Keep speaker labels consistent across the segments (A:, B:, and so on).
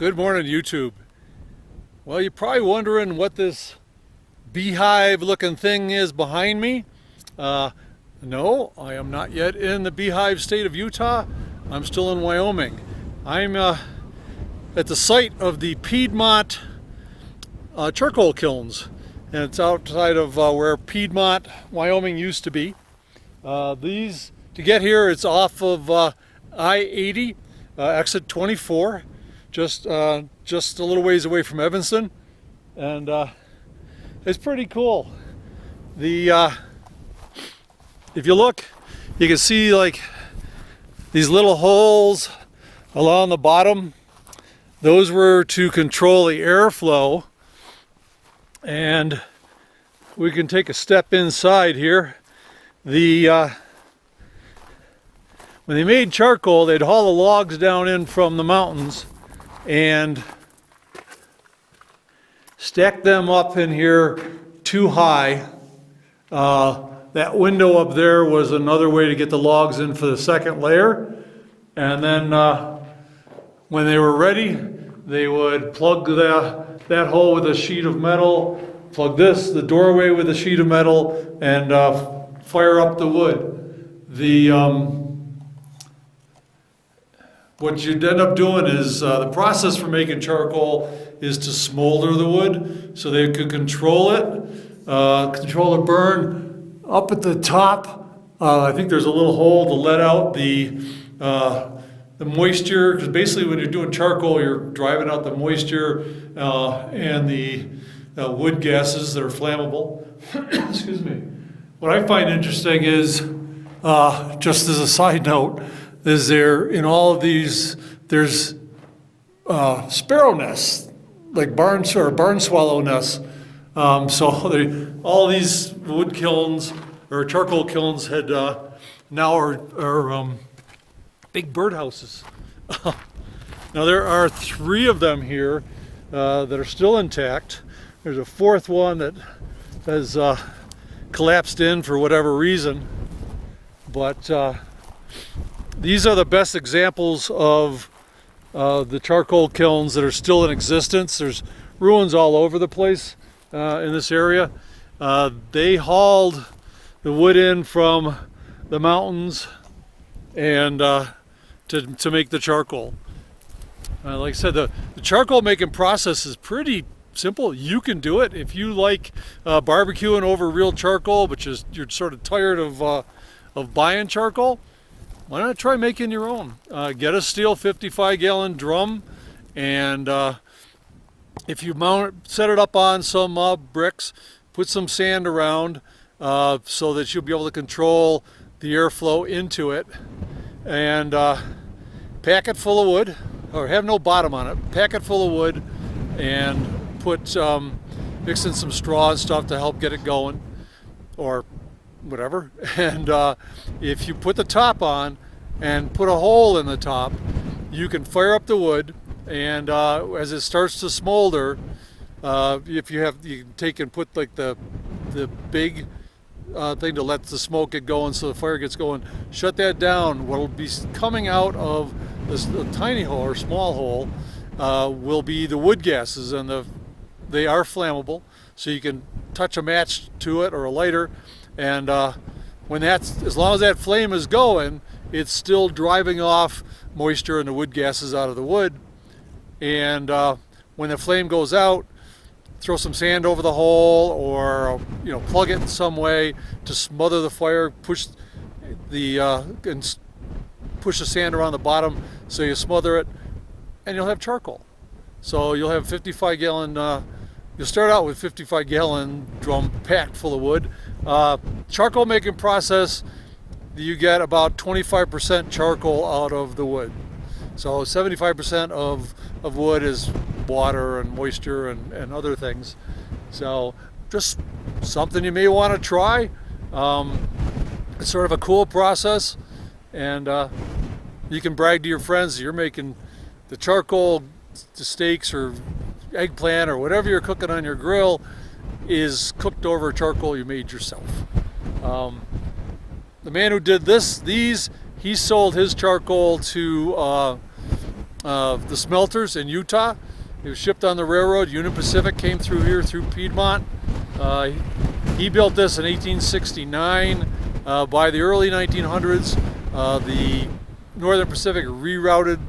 A: Good morning, YouTube. Well, you're probably wondering what this beehive looking thing is behind me. No, I am not yet in the beehive state of Utah. I'm still in Wyoming. I'm at the site of the Piedmont charcoal kilns, and it's outside of where Piedmont, Wyoming used to be. To get here, it's off of I-80, exit 24. Just a little ways away from Evanston, and it's pretty cool. If you look, you can see like these little holes along the bottom. Those were to control the airflow, and we can take a step inside here. When they made charcoal, they'd haul the logs down in from the mountains and stack them up in here too high. That window up there was another way to get the logs in for the second layer. And then when they were ready, they would plug that hole with a sheet of metal, plug the doorway with a sheet of metal, and fire up the wood. What you'd end up doing is the process for making charcoal is to smolder the wood so they could control the burn. Up at the top, I think there's a little hole to let out the moisture, because basically when you're doing charcoal, you're driving out the moisture and the wood gases that are flammable. Excuse me. What I find interesting is, just as a side note, is there in all of these, there's sparrow nests, like barn swallow nests. So all these wood kilns or charcoal kilns had now are big birdhouses. Now there are 3 of them here that are still intact. There's a 4th one that has collapsed in for whatever reason, but these are the best examples of the charcoal kilns that are still in existence. There's ruins all over the place in this area. They hauled the wood in from the mountains and to make the charcoal. Like I said, the charcoal making process is pretty simple. You can do it if you like barbecuing over real charcoal, but you're sort of tired of buying charcoal. Why not try making your own? Get a steel 55-gallon drum, and if you set it up on some bricks, put some sand around so that you'll be able to control the airflow into it, and pack it full of wood, or have no bottom on it. Pack it full of wood, and mix in some straw and stuff to help get it going, or whatever. And if you put the top on and put a hole in the top, you can fire up the wood, and as it starts to smolder, you can take and put like the big thing to let the smoke get going so the fire gets going. Shut that down. What will be coming out of this tiny hole or small hole will be the wood gases, and they are flammable, so you can touch a match to it or a lighter. And as long as that flame is going, it's still driving off moisture and the wood gases out of the wood. And when the flame goes out, throw some sand over the hole, or plug it in some way to smother the fire. Push the sand around the bottom so you smother it, and you'll have charcoal. So you'll have 55-gallon. You'll start out with 55-gallon drum packed full of wood. Charcoal making process, you get about 25% charcoal out of the wood. So 75% of wood is water and moisture and other things. So just something you may want to try. It's sort of a cool process, and you can brag to your friends that you're making the charcoal, the steaks or eggplant or whatever you're cooking on your grill is cooked over charcoal you made yourself. The man who did he sold his charcoal to the smelters in Utah. It was shipped on the railroad. Union Pacific came through here through Piedmont. He built this in 1869. By the early 1900s, the Northern Pacific rerouted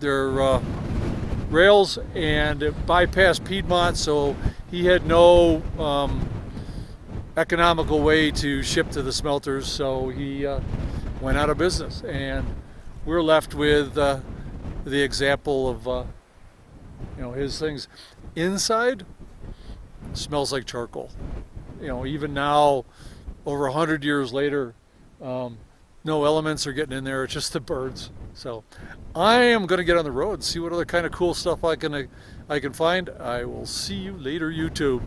A: their rails and it bypassed Piedmont, so he had no economical way to ship to the smelters, so he went out of business, and we're left with the example of his things. Inside smells like charcoal. Even now, over 100 years later, no elements are getting in there. It's just the birds. So I am going to get on the road and see what other kind of cool stuff I can find. I will see you later, YouTube.